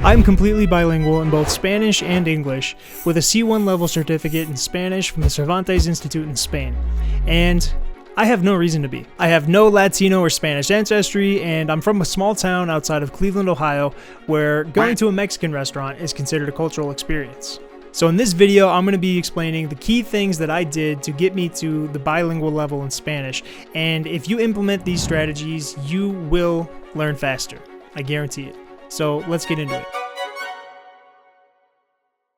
I'm completely bilingual in both Spanish and English, with a C1 level certificate in Spanish from the Cervantes Institute in Spain. And I have no reason to be. I have no Latino or Spanish ancestry, and I'm from a small town outside of Cleveland, Ohio, where going to a Mexican restaurant is considered a cultural experience. So in this video, I'm going to be explaining the key things that I did to get me to the bilingual level in Spanish, and if you implement these strategies, you will learn faster. I guarantee it. So let's get into it.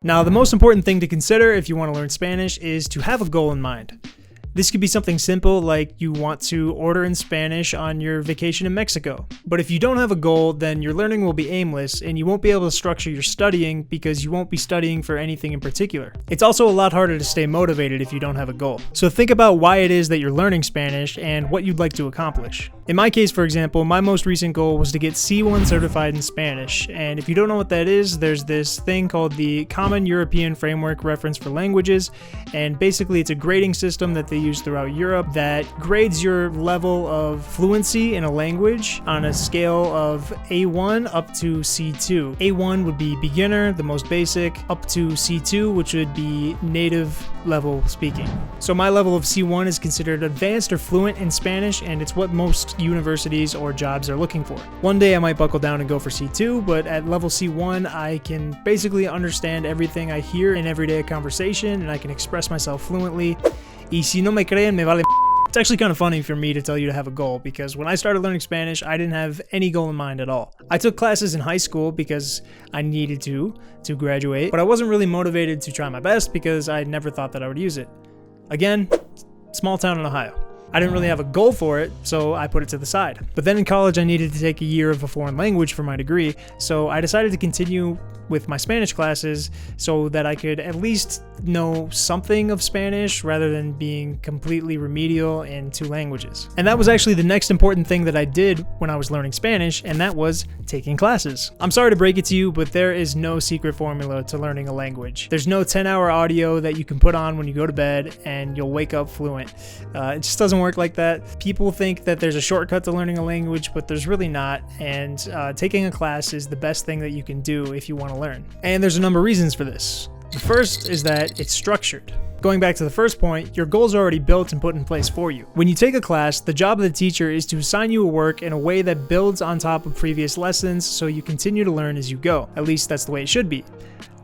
Now, the most important thing to consider if you want to learn Spanish is to have a goal in mind. This could be something simple like you want to order in Spanish on your vacation in Mexico. But if you don't have a goal, then your learning will be aimless and you won't be able to structure your studying because you won't be studying for anything in particular. It's also a lot harder to stay motivated if you don't have a goal. So think about why it is that you're learning Spanish and what you'd like to accomplish. In my case, for example, my most recent goal was to get C1 certified in Spanish. And if you don't know what that is, there's this thing called the Common European Framework Reference for Languages. And basically it's a grading system that they use throughout Europe that grades your level of fluency in a language on a scale of A1 up to C2. A1 would be beginner, the most basic, up to C2, which would be native level speaking. So my level of C1 is considered advanced or fluent in Spanish, and it's what most universities or jobs are looking for. One day I might buckle down and go for C2, but at level C1 I can basically understand everything I hear in everyday conversation and I can express myself fluently. Y si no me creen, me vale. It's actually kind of funny for me to tell you to have a goal because when I started learning Spanish, I didn't have any goal in mind at all. I took classes in high school because I needed to graduate, but I wasn't really motivated to try my best because I never thought that I would use it. Again, small town in Ohio. I didn't really have a goal for it, so I put it to the side. But then in college, I needed to take a year of a foreign language for my degree, so I decided to continue with my Spanish classes so that I could at least know something of Spanish rather than being completely remedial in two languages. And that was actually the next important thing that I did when I was learning Spanish, and that was taking classes. I'm sorry to break it to you, but there is no secret formula to learning a language. There's no 10-hour audio that you can put on when you go to bed and you'll wake up fluent. It just doesn't work like that. People think that there's a shortcut to learning a language, but there's really not, and taking a class is the best thing that you can do if you want to learn. And there's a number of reasons for this. The first is that it's structured. Going back to the first point, your goals are already built and put in place for you. When you take a class, the job of the teacher is to assign you a work in a way that builds on top of previous lessons so you continue to learn as you go. At least that's the way it should be.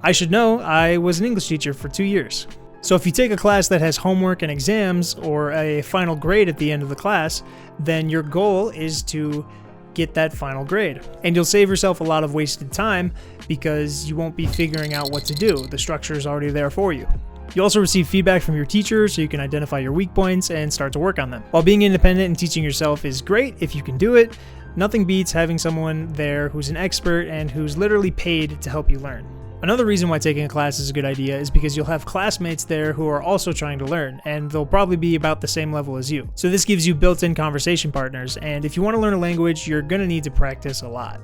I should know, I was an English teacher for 2 years. So if you take a class that has homework and exams or a final grade at the end of the class, then your goal is to get that final grade. And you'll save yourself a lot of wasted time because you won't be figuring out what to do. The structure is already there for you. You also receive feedback from your teacher so you can identify your weak points and start to work on them. While being independent and teaching yourself is great if you can do it, nothing beats having someone there who's an expert and who's literally paid to help you learn. Another reason why taking a class is a good idea is because you'll have classmates there who are also trying to learn, and they'll probably be about the same level as you. So this gives you built-in conversation partners, and if you want to learn a language, you're going to need to practice a lot.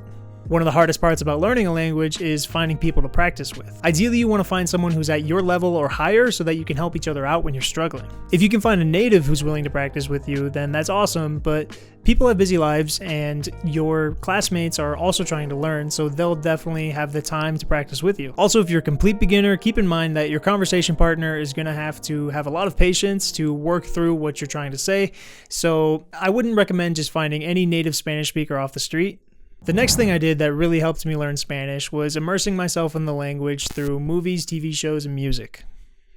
One of the hardest parts about learning a language is finding people to practice with. Ideally, you want to find someone who's at your level or higher so that you can help each other out when you're struggling. If you can find a native who's willing to practice with you, then that's awesome, but people have busy lives and your classmates are also trying to learn, so they'll definitely have the time to practice with you. Also, if you're a complete beginner, keep in mind that your conversation partner is going to have a lot of patience to work through what you're trying to say, so I wouldn't recommend just finding any native Spanish speaker off the street. The next thing I did that really helped me learn Spanish was immersing myself in the language through movies, TV shows, and music.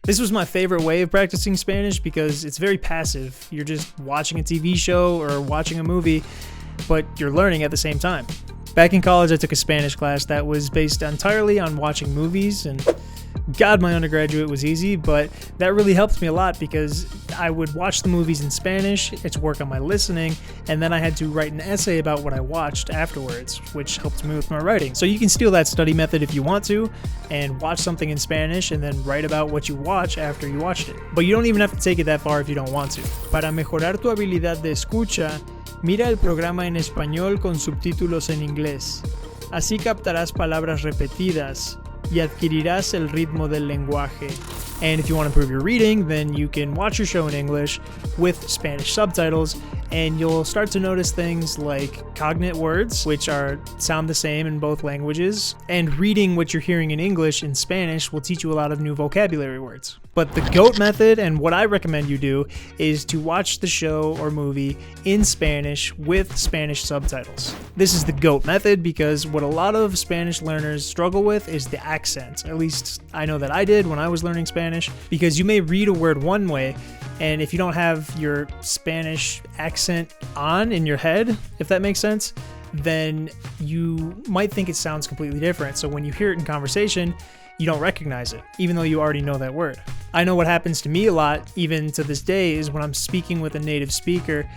This was my favorite way of practicing Spanish because it's very passive. You're just watching a TV show or watching a movie, but you're learning at the same time. Back in college, I took a Spanish class that was based entirely on watching movies, and God, my undergraduate was easy, but that really helped me a lot because I would watch the movies in Spanish, it's work on my listening, and then I had to write an essay about what I watched afterwards, which helped me with my writing. So you can steal that study method if you want to, and watch something in Spanish and then write about what you watch after you watched it. But you don't even have to take it that far if you don't want to. Para mejorar tu habilidad de escucha, mira el programa en español con subtítulos en inglés. Así captarás palabras repetidas y adquirirás el ritmo del lenguaje. And if you want to improve your reading, then you can watch your show in English with Spanish subtitles and you'll start to notice things like cognate words, which sound the same in both languages, and reading what you're hearing in English in Spanish will teach you a lot of new vocabulary words. But the GOAT method, and what I recommend you do, is to watch the show or movie in Spanish with Spanish subtitles. This is the GOAT method because what a lot of Spanish learners struggle with is the accent. At least I know that I did when I was learning Spanish, because you may read a word one way, and if you don't have your Spanish accent on in your head, if that makes sense, then you might think it sounds completely different. So when you hear it in conversation, you don't recognize it, even though you already know that word. I know what happens to me a lot, even to this day, is when I'm speaking with a native speaker,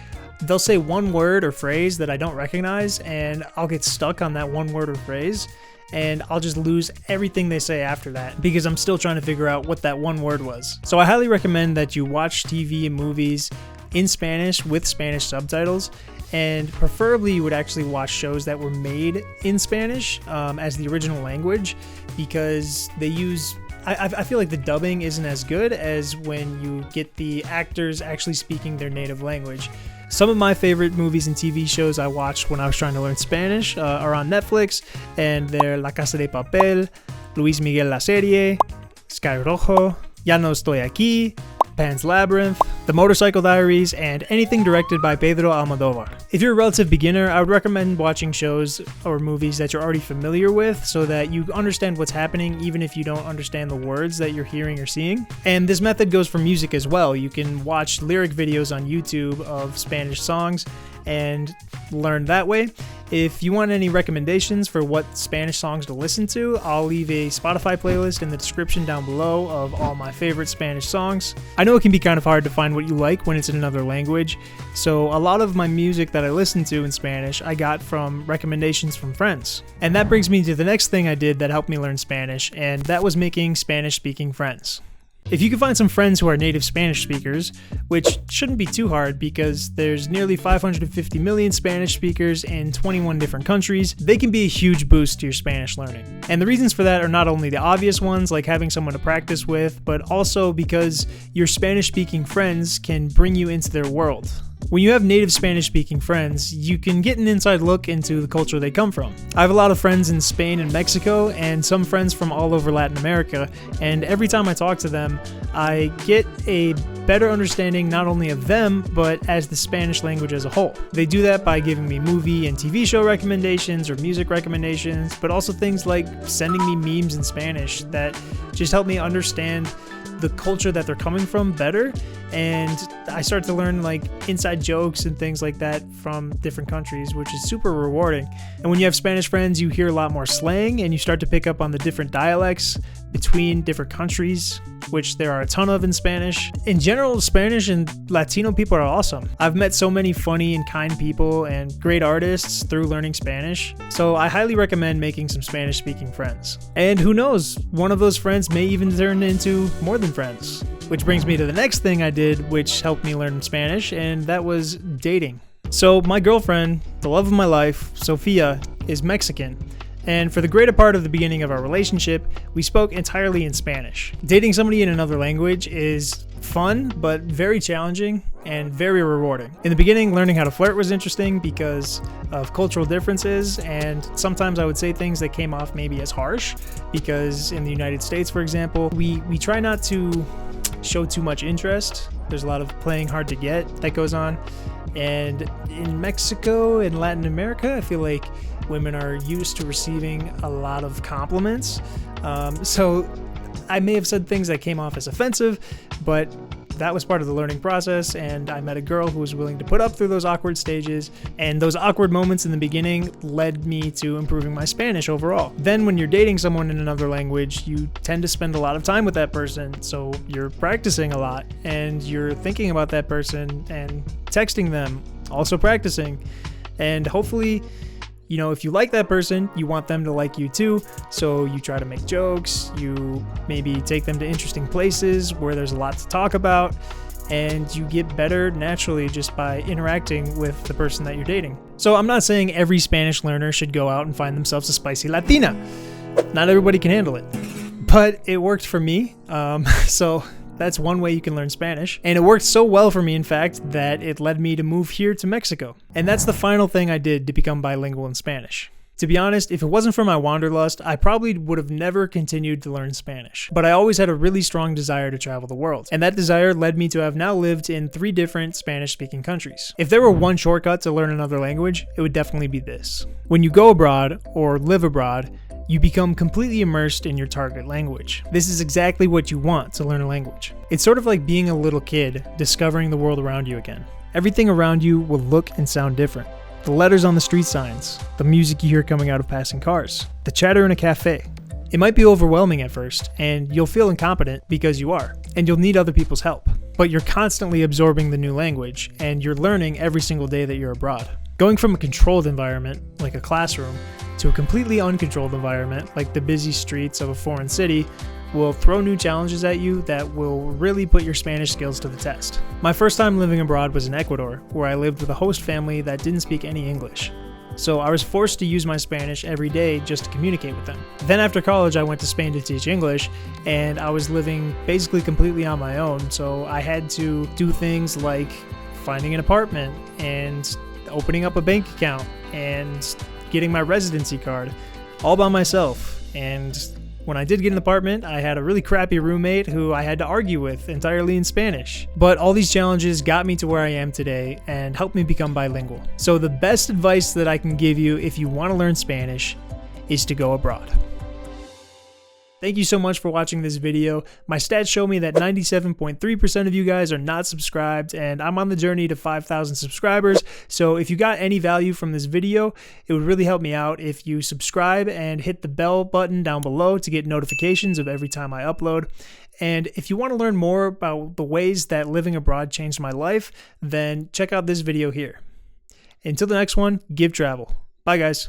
they'll say one word or phrase that I don't recognize, and I'll get stuck on that one word or phrase, and I'll just lose everything they say after that because I'm still trying to figure out what that one word was. So I highly recommend that you watch TV and movies in Spanish with Spanish subtitles, and preferably you would actually watch shows that were made in Spanish as the original language, because they use, I feel like the dubbing isn't as good as when you get the actors actually speaking their native language. Some of my favorite movies and TV shows I watched when I was trying to learn Spanish are on Netflix, and they're La Casa de Papel, Luis Miguel la Serie, Sky Rojo, Ya No Estoy Aquí, Pan's Labyrinth, The Motorcycle Diaries, and anything directed by Pedro Almodovar. If you're a relative beginner, I would recommend watching shows or movies that you're already familiar with so that you understand what's happening even if you don't understand the words that you're hearing or seeing. And this method goes for music as well. You can watch lyric videos on YouTube of Spanish songs and learn that way. If you want any recommendations for what Spanish songs to listen to, I'll leave a Spotify playlist in the description down below of all my favorite Spanish songs. I know it can be kind of hard to find what you like when it's in another language, so a lot of my music that I listen to in Spanish I got from recommendations from friends. And that brings me to the next thing I did that helped me learn Spanish, and that was making Spanish-speaking friends. If you can find some friends who are native Spanish speakers, which shouldn't be too hard because there's nearly 550 million Spanish speakers in 21 different countries, they can be a huge boost to your Spanish learning. And the reasons for that are not only the obvious ones, like having someone to practice with, but also because your Spanish-speaking friends can bring you into their world. When you have native Spanish-speaking friends, you can get an inside look into the culture they come from. I have a lot of friends in Spain and Mexico, and some friends from all over Latin America, and every time I talk to them, I get a better understanding not only of them, but as the Spanish language as a whole. They do that by giving me movie and TV show recommendations or music recommendations, but also things like sending me memes in Spanish that just help me understand the culture that they're coming from better, and I start to learn like inside jokes and things like that from different countries, which is super rewarding. And when you have Spanish friends, you hear a lot more slang and you start to pick up on the different dialects between different countries, which there are a ton of in Spanish. In general, Spanish and Latino people are awesome. I've met so many funny and kind people and great artists through learning Spanish, so I highly recommend making some Spanish-speaking friends. And who knows, one of those friends may even turn into more than friends. Which brings me to the next thing I did, which helped me learn Spanish, and that was dating. So my girlfriend, the love of my life, Sophia, is Mexican. And for the greater part of the beginning of our relationship, we spoke entirely in Spanish. Dating somebody in another language is fun, but very challenging and very rewarding. In the beginning, learning how to flirt was interesting because of cultural differences, and sometimes I would say things that came off maybe as harsh, because in the United States, for example, we try not to show too much interest. There's a lot of playing hard to get that goes on. And in Mexico and Latin America, I feel like women are used to receiving a lot of compliments. So I may have said things that came off as offensive, but that was part of the learning process, and I met a girl who was willing to put up through those awkward stages, and those awkward moments in the beginning led me to improving my Spanish overall. Then when you're dating someone in another language, you tend to spend a lot of time with that person, so you're practicing a lot, and you're thinking about that person and texting them, also practicing, and hopefully, you know, if you like that person, you want them to like you too, so you try to make jokes, you maybe take them to interesting places where there's a lot to talk about, and you get better naturally just by interacting with the person that you're dating. So I'm not saying every Spanish learner should go out and find themselves a spicy Latina. Not everybody can handle it, but it worked for me, so That's one way you can learn Spanish. And it worked so well for me, in fact, that it led me to move here to Mexico. And that's the final thing I did to become bilingual in Spanish. To be honest, if it wasn't for my wanderlust, I probably would have never continued to learn Spanish. But I always had a really strong desire to travel the world, and that desire led me to have now lived in 3 different Spanish-speaking countries. If there were one shortcut to learn another language, it would definitely be this. When you go abroad, or live abroad, you become completely immersed in your target language. This is exactly what you want to learn a language. It's sort of like being a little kid discovering the world around you again. Everything around you will look and sound different. The letters on the street signs, the music you hear coming out of passing cars, the chatter in a cafe. It might be overwhelming at first, and you'll feel incompetent because you are, and you'll need other people's help. But you're constantly absorbing the new language, and you're learning every single day that you're abroad. Going from a controlled environment, like a classroom, to a completely uncontrolled environment, like the busy streets of a foreign city, will throw new challenges at you that will really put your Spanish skills to the test. My first time living abroad was in Ecuador, where I lived with a host family that didn't speak any English. So I was forced to use my Spanish every day just to communicate with them. Then after college, I went to Spain to teach English, and I was living basically completely on my own, so I had to do things like finding an apartment and opening up a bank account and getting my residency card all by myself. And when I did get an apartment, I had a really crappy roommate who I had to argue with entirely in Spanish. But all these challenges got me to where I am today and helped me become bilingual. So the best advice that I can give you if you want to learn Spanish is to go abroad. Thank you so much for watching this video. My stats show me that 97.3% of you guys are not subscribed, and I'm on the journey to 5,000 subscribers. So if you got any value from this video, it would really help me out if you subscribe and hit the bell button down below to get notifications of every time I upload. And if you want to learn more about the ways that living abroad changed my life, then check out this video here. Until the next one, give travel. Bye guys.